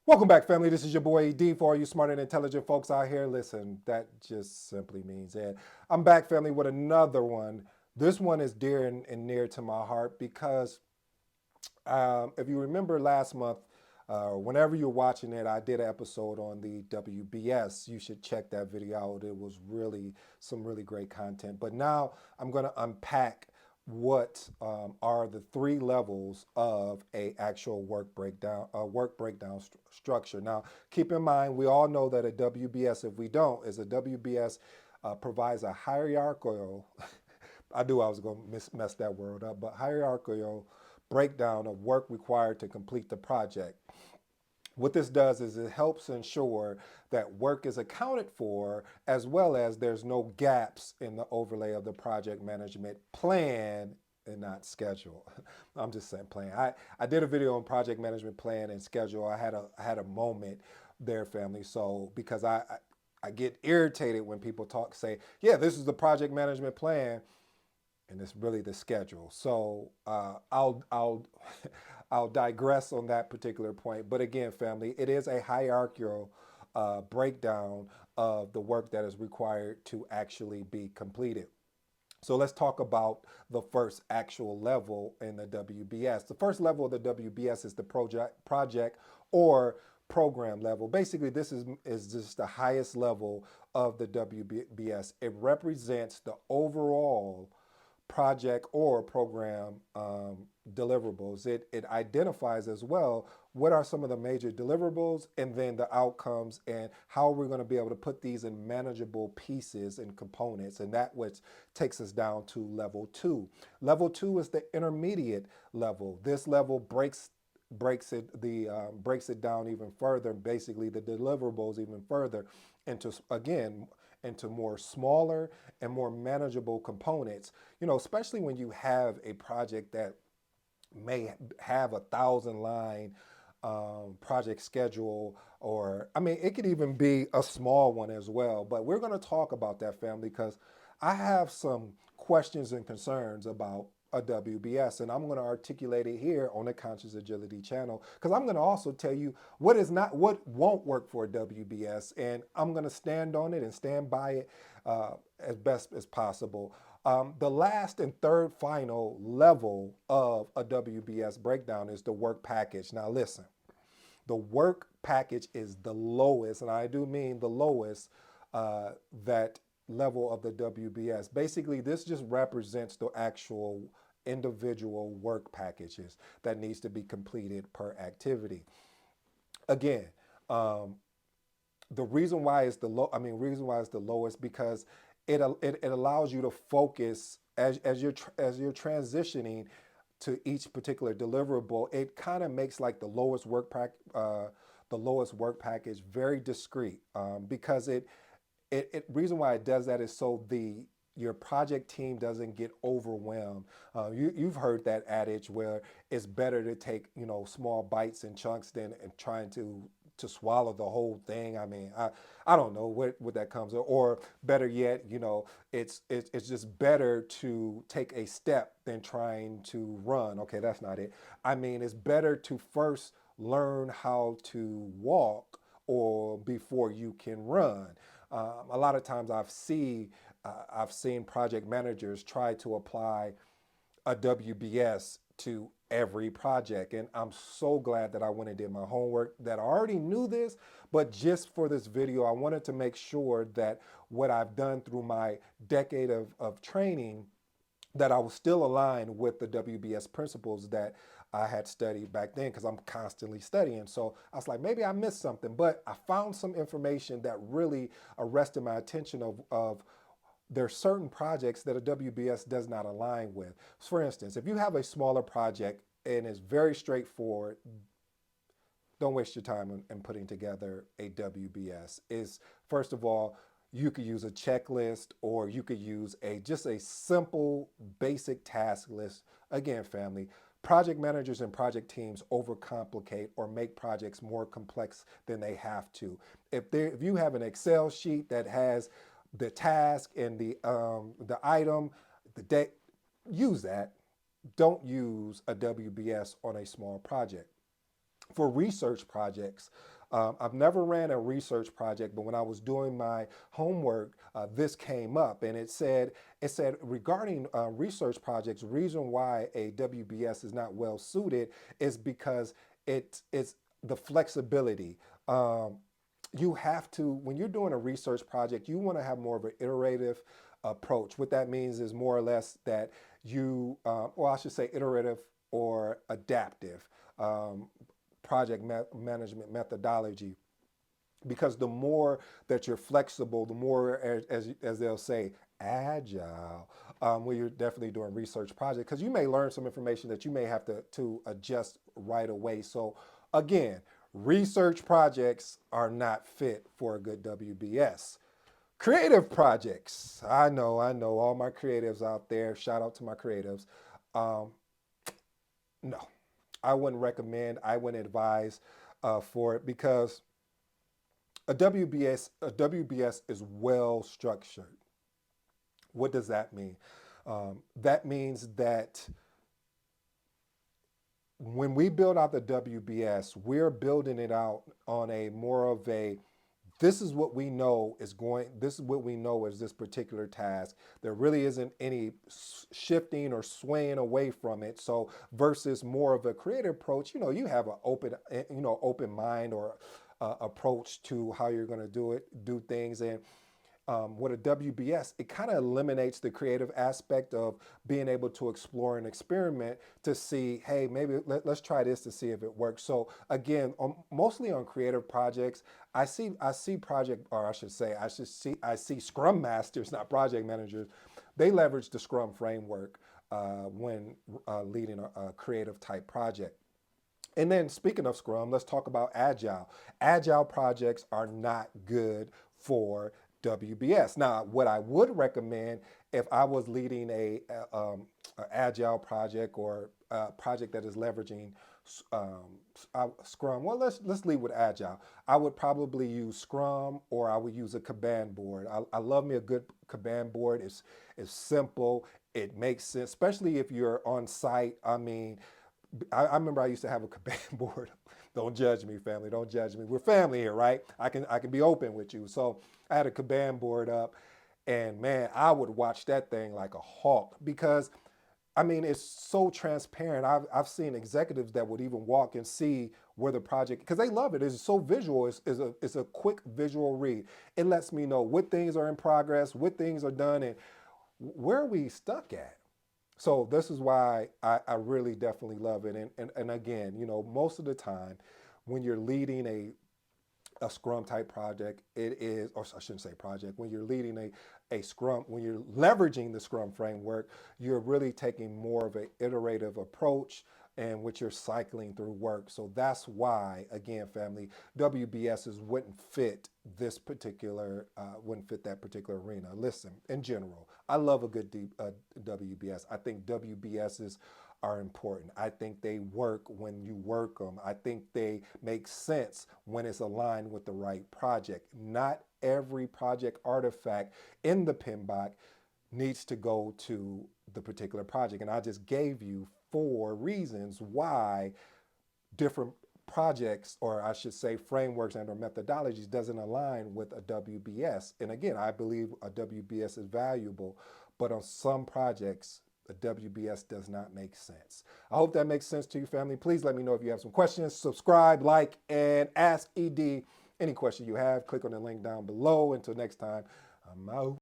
Welcome back, family. This is your boy D for all you smart and intelligent folks out here. Listen, that just simply means it. I'm back, family, with another one. This one is dear and near to my heart because if you remember last month, whenever you're watching it, I did an episode on the WBS. You should check that video out. It was really some really great content. But now I'm going to unpack what are the three levels of a actual work breakdown structure. Now, keep in mind, we all know that a WBS, if we don't, is a WBS provides a hierarchical. I knew I was going to mess that word up, but hierarchical breakdown of work required to complete the project. What this does is it helps ensure that work is accounted for as well as there's no gaps in the overlay of the project management plan and not schedule. I'm just saying plan. I did a video on project management plan and schedule. I had a moment there, family. So because I get irritated when people say, yeah, this is the project management plan, and it's really the schedule. So I'll I'll digress on that particular point. But again, family, it is a hierarchical breakdown of the work that is required to actually be completed. So let's talk about the first actual level in the WBS. The first level of the WBS is the project or program level. Basically, this is just the highest level of the WBS. It represents the overall project or program deliverables. It identifies as well what are some of the major deliverables and then the outcomes and how we're going to be able to put these in manageable pieces and components. And that which takes us down to level two. Level two is the intermediate level. This level breaks it down even further, basically the deliverables even further into, again, into more smaller and more manageable components. Especially when you have a project that may have 1,000 line project schedule, or I mean, it could even be a small one as well. But we're going to talk about that, family, because I have some questions and concerns about a WBS, and I'm going to articulate it here on the Conscious Agility channel because I'm going to also tell you what won't work for a WBS, and I'm going to stand on it and stand by it as best as possible. The last and third final level of a WBS breakdown is the work package. Now, listen, the work package is the lowest, and I do mean the lowest, that level of the WBS. Basically, this just represents the actual individual work packages that needs to be completed per activity. Again, um, the reason why it's the low. I mean, reason why it's the lowest because it allows you to focus as you're transitioning to each particular deliverable. It kind of makes like the lowest work package very discreet, because it reason why it does that is so the your project team doesn't get overwhelmed. You've heard that adage where it's better to take small bites and chunks than and trying to swallow the whole thing. I mean, I don't know what that comes, or better yet, it's just better to take a step than trying to run. Okay, that's not it. I mean, it's better to first learn how to walk or before you can run. A lot of times I've seen project managers try to apply a WBS to every project. And I'm so glad that I went and did my homework, that I already knew this, but just for this video, I wanted to make sure that what I've done through my decade of training, that I was still aligned with the WBS principles that I had studied back then because I'm constantly studying. So I was like, maybe I missed something, but I found some information that really arrested my attention of there are certain projects that a WBS does not align with. For instance, if you have a smaller project and it's very straightforward, don't waste your time in putting together a WBS. Is first of all, you could use a checklist or you could use a just a simple basic task list. Again, family, project managers and project teams overcomplicate or make projects more complex than they have to. If you have an Excel sheet that has the task and the item, the date, use that. Don't use a WBS on a small project. for research projects. I've never ran a research project, but when I was doing my homework, this came up, and it said regarding research projects, reason why a WBS is not well suited is because it's the flexibility. You have to, when you're doing a research project, you want to have more of an iterative approach. What that means is more or less that well, I should say iterative or adaptive project management methodology. Because the more that you're flexible, the more, as they'll say, agile, when you're definitely doing research projects, because you may learn some information that you may have to adjust right away. So again, research projects are not fit for a good WBS. Creative projects. I know all my creatives out there. Shout out to my creatives. Um, no, I wouldn't recommend, I wouldn't advise for it because a WBS is well structured. What does that mean? That means that when we build out the WBS, we're building it out on a more of a, this is what we know is this particular task. There really isn't any shifting or swaying away from it. So versus more of a creative approach, you have an open mind or approach to how you're going to do things. And with a WBS, it kind of eliminates the creative aspect of being able to explore and experiment to see, hey, maybe let's try this to see if it works. So again, mostly on creative projects, I see project, or I see Scrum masters, not project managers. They leverage the Scrum framework when leading a creative type project. And then speaking of Scrum, let's talk about Agile. Agile projects are not good for WBS. Now, what I would recommend if I was leading a Agile project or a project that is leveraging Scrum, well, let's lead with Agile. I would probably use Scrum, or I would use a Kanban board. I love me a good Kanban board. It's simple. It makes sense, especially if you're on site. I mean, I remember I used to have a Kanban board. Don't judge me, family. Don't judge me. We're family here, right? I can be open with you. So I had a Kanban board up, and man, I would watch that thing like a hawk because I mean it's so transparent. I've seen executives that would even walk and see where the project, because they love it. It's so visual. It's a quick visual read. It lets me know what things are in progress, what things are done, and where are we stuck at. So this is why I really definitely love it. And again, most of the time when you're leading a Scrum type project, it is, or I shouldn't say project, when you're leading a Scrum, when you're leveraging the Scrum framework, you're really taking more of an iterative approach and which you're cycling through work. So that's why, again, family, WBSs wouldn't fit that particular arena. Listen, in general, I love a good WBS. I think WBSs are important. I think they work when you work them. I think they make sense when it's aligned with the right project. Not every project artifact in the PMBOK needs to go to the particular project. And I just gave you 4 reasons why different projects, or I should say frameworks and or methodologies, doesn't align with a WBS. And again, I believe a WBS is valuable, but on some projects, a WBS does not make sense. I hope that makes sense to you, family. Please let me know if you have some questions. Subscribe, like, and ask ED any question you have. Click on the link down below. Until next time, I'm out.